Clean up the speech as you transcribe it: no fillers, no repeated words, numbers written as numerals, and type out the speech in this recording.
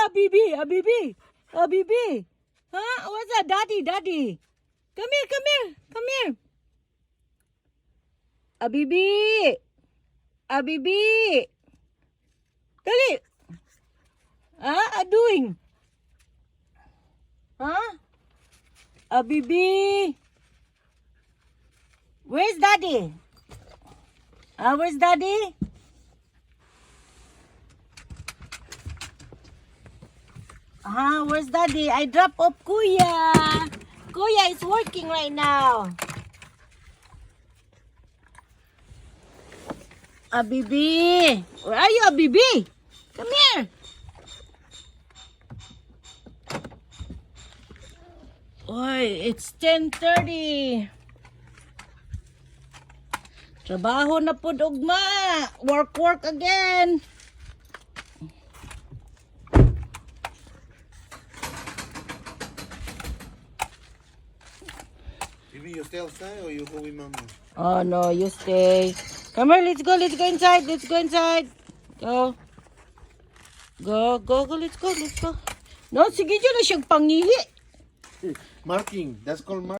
Abibi. Huh? What's that? Daddy. Come here. Abibi. Dali. Doing? Huh? Abibi. Where's Daddy? Where's Daddy? Where's Daddy? I drop off Kuya. Kuya is working right now. Abibi. Where are you, Abibi? Come here. Oy, it's 10:30. Trabaho na po, ugma. Work again. Bibi, you stay outside or you go with Mama? Oh no, you stay. Come here, let's go inside. Go, let's go. No, sige dyan na siyang pangihi. Marking, that's called marking.